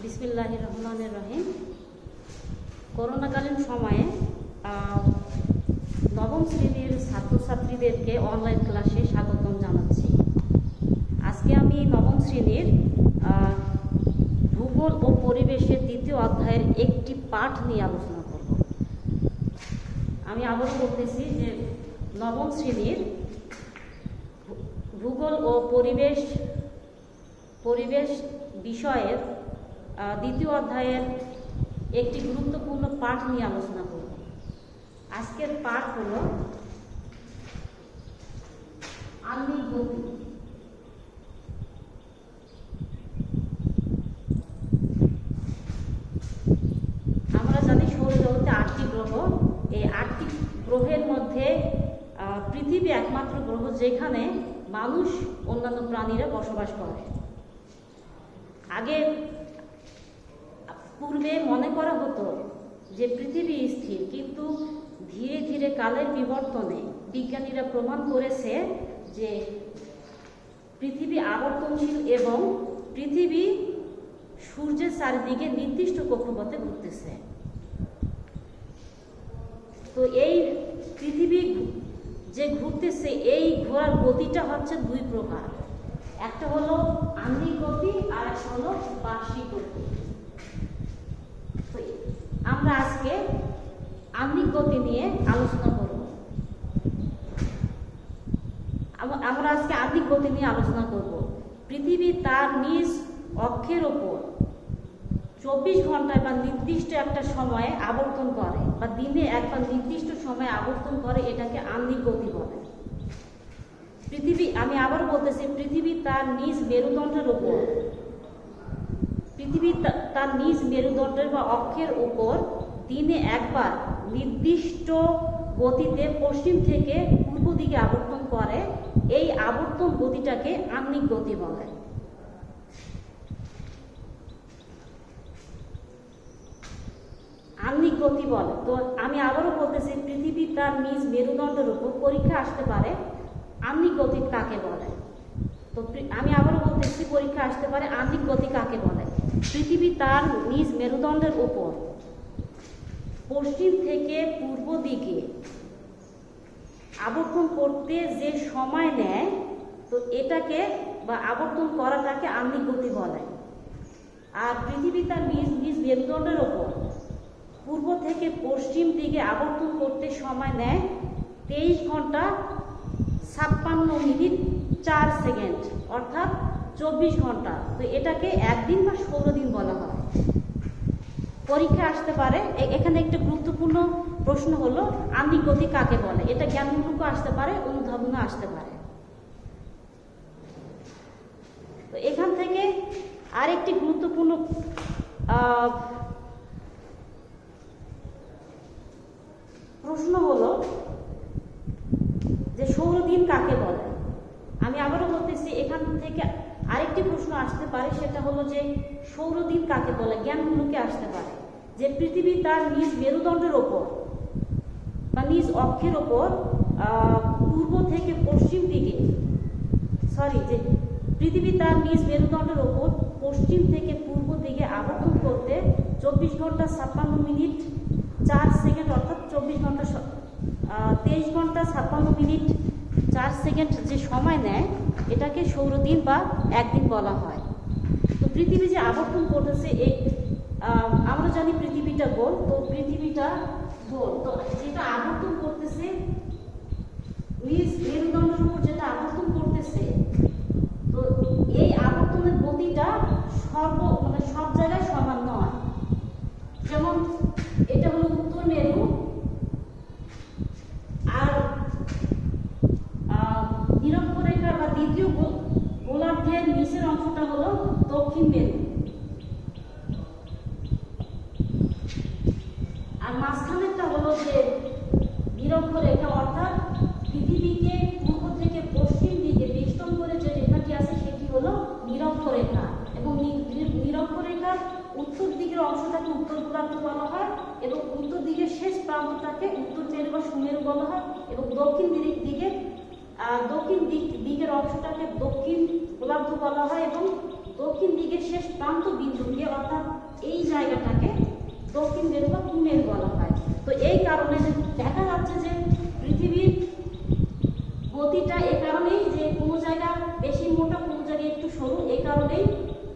বিসমিল্লাহির রহমানির রহিম। করোনাকালীন সময়ে নবম শ্রেণীর ছাত্রছাত্রীদেরকে অনলাইন ক্লাসে স্বাগতম জানাচ্ছি। আজকে আমি নবম শ্রেণীর ভূগোল ও পরিবেশের দ্বিতীয় অধ্যায়ের একটি পাঠ নিয়ে আলোচনা করব। আমি আবারও বলতেছি যে নবম শ্রেণীর ভূগোল ও পরিবেশ বিষয়ের দ্বিতীয় অধ্যায়ের একটি গুরুত্বপূর্ণ পাঠ নিয়ে আলোচনা করব। আজকের পাঠ হল আণবিক গতি। আমরা জানি সৌরজগতে 8টি গ্রহ। এই 8টি গ্রহের মধ্যে পৃথিবী একমাত্র গ্রহ যেখানে মানুষ অন্যান্য প্রাণীরা বসবাস করে। পূর্বে মনে করা হতো যে পৃথিবী স্থির, কিন্তু ধীরে ধীরে কালের বিবর্তনে বিজ্ঞানীরা প্রমাণ করেছে যে পৃথিবী আবর্তনশীল এবং পৃথিবী সূর্যের চারিদিকে নির্দিষ্ট কক্ষপথে ঘুরতেছে। তো এই পৃথিবী যে ঘুরতেছে, এই ঘোরার গতিটা হচ্ছে দুই প্রকার। একটা হলো আণবিক গতি আর একটা হলো বার্ষিক গতি। আমরা আজকে আণবিক গতি নিয়ে আলোচনা করব। পৃথিবী তার নিজ অক্ষের ওপর 24 ঘন্টায় বা নির্দিষ্ট একটা সময়ে আবর্তন করে, বা দিনে একবার নির্দিষ্ট সময়ে আবর্তন করে, এটাকে আণবিক গতি বলে। আমি আবার বলতেছি, পৃথিবী তার নিজ মেরুদণ্ডের বা অক্ষের উপর দিনে একবার নির্দিষ্ট গতিতে পশ্চিম থেকে পূর্ব দিকে আবর্তন করে। এই আবর্তন গতিটাকে আণবিক গতি বলে। তো আমি আবারও বলতেছি, পৃথিবী তার নিজ মেরুদণ্ডের উপর পরীক্ষা আসতে পারে আণবিক গতি কাকে বলে। তো আমি আবারও বলতেছি, পরীক্ষা আসতে পারে আণবিক গতি কাকে বলে। পৃথিবী তার নিজ মেরুদণ্ডের উপর পশ্চিম থেকে পূর্ব দিকে আবর্তন করতে যে সময় নেয়, তো এটাকে বা আবর্তন করাটাকে আণবিক গতি বলে। আর পৃথিবী তার নিজ মেরুদণ্ডের উপর পূর্ব থেকে পশ্চিম দিকে আবর্তন করতে সময় নেয় 23 ঘন্টা 56 মিনিট 4 সেকেন্ড, অর্থাৎ 24 ঘন্টা। তো এটাকে একদিন বা 16 দিন বলা হয়। পরীক্ষা আসতে পারে। এখানে একটা গুরুত্বপূর্ণ প্রশ্ন হলো আণবিক গতি কাকে বলে। এটা জ্ঞানমূলকও আসতে পারে, অনুধাবনও আসতে পারে। তো এখান থেকে আরেকটি গুরুত্বপূর্ণ প্রশ্ন হলো যে সৌরদিন কাকে বলে। আমি আবারও বলতেছি, এখান থেকে আরেকটি প্রশ্ন আসতে পারে, সেটা হলো যে সৌরদিন কাকে বলে। জ্ঞানগুলোকে আসতে পারে যে পৃথিবী তার নিজ মেরুদণ্ডের ওপর বা নিজ অক্ষের ওপর পূর্ব থেকে পশ্চিম দিকে পৃথিবী তার নিজ মেরুদণ্ডের ওপর পশ্চিম থেকে পূর্ব দিকে আবর্তন করতে 24 ঘন্টা 56 মিনিট 4 সেকেন্ড, অর্থাৎ 23 ঘন্টা 56 মিনিট 4 সেকেন্ড যে সময় নেয়, এটাকে সৌরদিন বা একদিন বলা হয়। তো পৃথিবী যে আবর্তন করতেছে, আমরা জানি পৃথিবীটা গোল। তো পৃথিবীটা গোল, তো যেটা আবর্তন করতেছে নিজ মেরুদণ্ডের উপর, যেটা আবর্তন করতেছে, তো এই আবর্তনের গতিটা সব জায়গায় সমান নয়। যেমন এটা হলো উত্তর মেরু, আর নিরক্ষরেখা বা দ্বিতীয় গোলার্ধের নিচের অংশটা হলো দক্ষিণ মেরু, আর মাঝখানেরটা হলো যে নিরক্ষরেখা, অর্থাৎ পৃথিবীকে পূর্ব থেকে পশ্চিম দিকে বেষ্টন করে যে রেখাটি আছে সেটি হলো নিরক্ষরেখা। এবং নিরক্ষরেখার উত্তর দিকের অংশটাকে উত্তর গোলার্ধ বলা হয়, এবং উত্তর দিকের শেষ প্রান্তটাকে উত্তর মেরু বা সুমেরু বলা হয়, এবং দক্ষিণ দিকের অংশটাকে দক্ষিণ গোলার্ধ বলা হয়, এবং দক্ষিণ দিকের শেষ শেষ প্রান্ত বিন্দুকে অর্থাৎ এই জায়গাটাকে দক্ষিণ মেরু বা কুমেরু বলা হয়। তো এই কারণে যে দেখা যাচ্ছে যে পৃথিবীর গতিটা এই কারণেই যে কোনো জায়গা বেশি মোটা, কোনো জায়গায় একটু সরু, এই কারণেই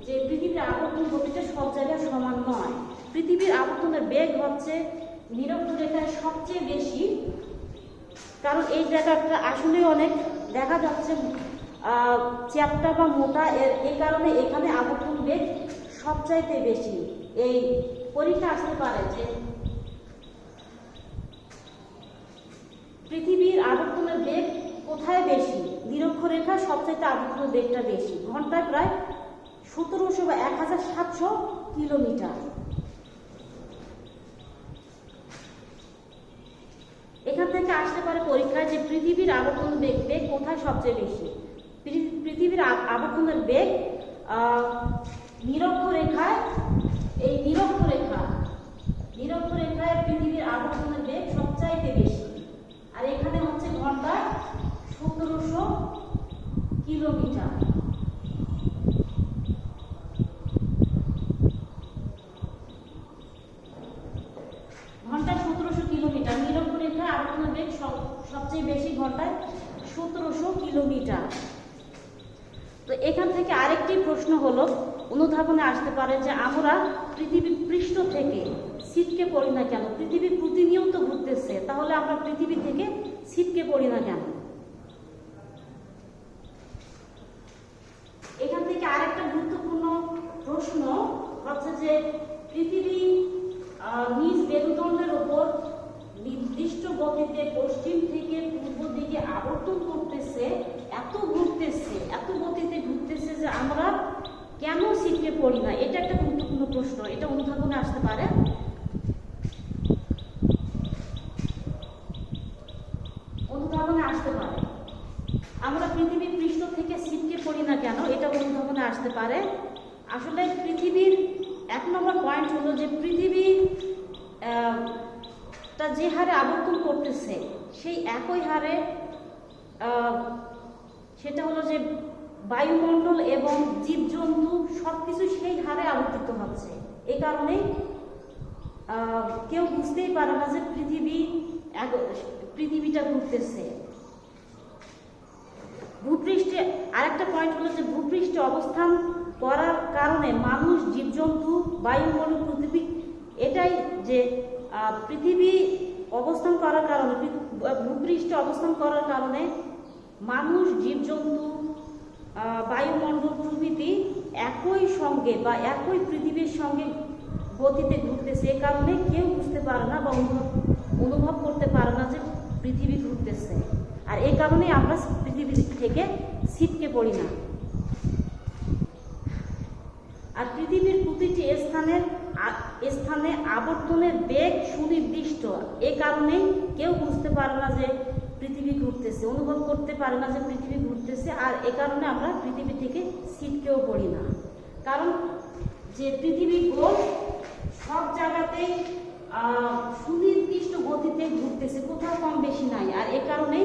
যে পৃথিবীর আবর্তন গতিটা সব জায়গায় সমান নয়। পৃথিবীর আবর্তনের বেগ হচ্ছে নিরক্ষরেখায় সবচেয়ে বেশি, কারণ এই জায়গাটা আসলে অনেক দেখা যাচ্ছে চ্যাপ্টা বা মোটা, এই কারণে এখানে আবর্তন বেগ সবচাইতে বেশি। এই পরীক্ষা আসতে পারে যে পৃথিবীর আবর্তনের বেগ কোথায় বেশি, নিরক্ষরেখা সবচাইতে আবর্তনের বেগটা বেশি, ঘন্টায় প্রায় 1700 বা 1700 কিলোমিটার। এখান থেকে আসতে পারে পরীক্ষায় যে পৃথিবীর আবর্তন বেগ কোথায় সবচেয়ে বেশি। পৃথিবীর আবর্তনের বেগ নিরক্ষরেখায়, এই নিরক্ষরেখায় পৃথিবীর আবর্তনের বেগ সবচাইতে বেশি, আর এখানে হচ্ছে ঘন্টায় 1700 কিলোমিটার। ঘন্টায় 1700 কিলোমিটার, নিরক্ষরেখায় আবর্তনের বেগ সবচেয়ে বেশি, ঘন্টায় 1700 কিলোমিটার। তো এখান থেকে আরেকটি প্রশ্ন হলো, অনুধাবনে আসতে পারে যে আমরা পৃথিবীর পৃষ্ঠ থেকে ছিটকে পড়ি না কেন? পৃথিবী প্রতিনিয়ত ঘুরতেছে, তাহলে আমরা পৃথিবী থেকে ছিটকে পড়ি না কেন? এখান থেকে আরেকটা গুরুত্বপূর্ণ প্রশ্ন হচ্ছে যে পৃথিবী নিজ মেরুদণ্ডের উপর নির্দিষ্ট গতিতে পশ্চিম থেকে পূর্ব দিকে আবর্তন করতেছে, এত গতিতে ঘুরতেছে যে আমরা কেন ছিটকে পড়ি না? এটা একটা গুরুত্বপূর্ণ প্রশ্ন, এটা অনুধাবনে আসতে পারে। আমরা পৃথিবীর পৃষ্ঠ থেকে ছিটকে পড়ি না কেন, এটা অনুধাবনে আসতে পারে। আসলে পৃথিবীর 1 নম্বর পয়েন্ট হলো যে পৃথিবী তা যে হারে আবর্তন করতেছে সেই একই হারে, সেটা হলো যে বায়ুমণ্ডল এবং জীবজন্তু সবকিছু সেই হারে আবর্তিত হচ্ছে। এই কারণে কেউ বুঝতেই পারে না যে পৃথিবীটা ঘুরতেছে। ভূপৃষ্ঠে আরেকটা পয়েন্ট হলো যে ভূপৃষ্ঠে অবস্থান করার কারণে মানুষ, জীবজন্তু, বায়ুমণ্ডল, পৃথিবী, এটাই যে পৃথিবী অবস্থান করার কারণে, ভূপৃষ্ঠে অবস্থান করার কারণে মানুষ, জীবজন্তু, বায়ুমণ্ডল প্রভৃতি একই সঙ্গে বা একই পৃথিবীর সঙ্গে গতিতে ঘুরতেছে। এ কারণে কেউ বুঝতে পারে না বা অনুভব করতে পারে না যে পৃথিবী ঘুরতেছে, আর এই কারণে আমরা পৃথিবী থেকে ছিটকে পড়ি না। আর পৃথিবীর প্রতিটি স্থানে আবর্তনের বেগ সুনির্দিষ্ট, এ কারণে কেউ বুঝতে পারে না যে পৃথিবী ঘুরতেছে, অনুভব করতে পারে না যে পৃথিবী ঘুরতেছে, আর এ কারণে আমরা পৃথিবী থেকে ছিটকেও পড়ি না। কারণ যে পৃথিবী গোল, সব জায়গাতেই সুনির্দিষ্ট গতিতে ঘুরতেছে, কোথাও কম বেশি নাই, আর এ কারণে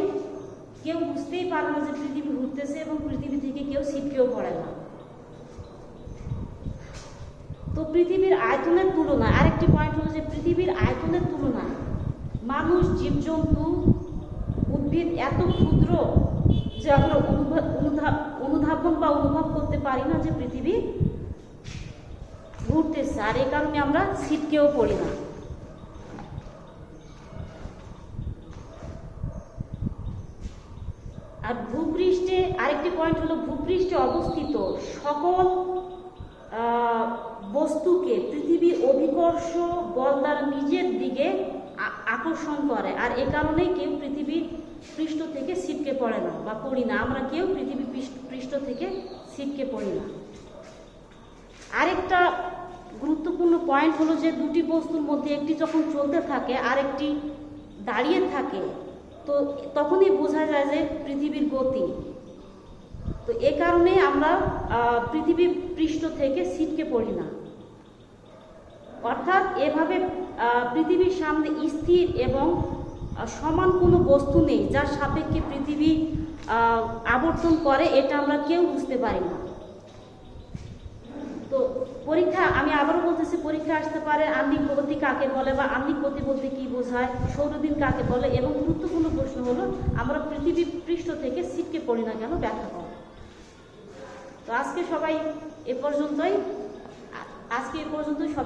কেউ বুঝতেই পারে না যে পৃথিবী ঘুরতেছে এবং পৃথিবী থেকে কেউ ছিটকেও পড়ে না। তো পৃথিবীর আয়তনের তুলনায় আরেকটি পয়েন্ট হলো যে পৃথিবীর আয়তনের তুলনায় মানুষ, জীবজন্তু, উদ্ভিদ এত ক্ষুদ্র যে আমরা অনুধাবন বা অনুভব করতে পারি না যে পৃথিবী ঘুরতেছে, আর এই কারণে আমরা ছিটকেও পড়ি না। আর ভূপৃষ্ঠে আরেকটি পয়েন্ট হলো ভূপৃষ্ঠে অবস্থিত সকল বস্তুকে পৃথিবীর অভিকর্ষ বল দ্বারা নিজের দিকে আকর্ষণ করে, আর এ কারণেই কেউ পৃথিবীর পৃষ্ঠ থেকে ছিটকে পড়ে না বা পড়ি না, আমরা কেউ পৃথিবীর পৃষ্ঠ থেকে ছিটকে পড়ি না। আরেকটা গুরুত্বপূর্ণ পয়েন্ট হলো যে দুটি বস্তুর মধ্যে একটি যখন চলতে থাকে আরেকটি দাঁড়িয়ে থাকে, তো তখনই বোঝা যায় যে পৃথিবীর গতি। তো এ কারণে আমরা পৃথিবীর পৃষ্ঠ থেকে ছিটকে পড়ি না। অর্থাৎ এভাবে পৃথিবীর সামনে স্থির এবং সমান কোনো বস্তু নেই যার সাপেক্ষে পৃথিবী আবর্তন করে, এটা আমরা কেউ বুঝতে পারি না। তো পরীক্ষা, আমি আবারও বলতেছি, পরীক্ষা আসতে পারে আহ্নিক গতি কাকে বলে বা আহ্নিক গতি বলতে কি বোঝায়, সৌরদিন কাকে বলে, এবং গুরুত্বপূর্ণ প্রশ্ন হলো আমরা পৃথিবী পৃষ্ঠ থেকে ছিটকে পড়ি না কেন, ব্যাখ্যা করো। তো আজকে সবাই এ পর্যন্তই, সবাই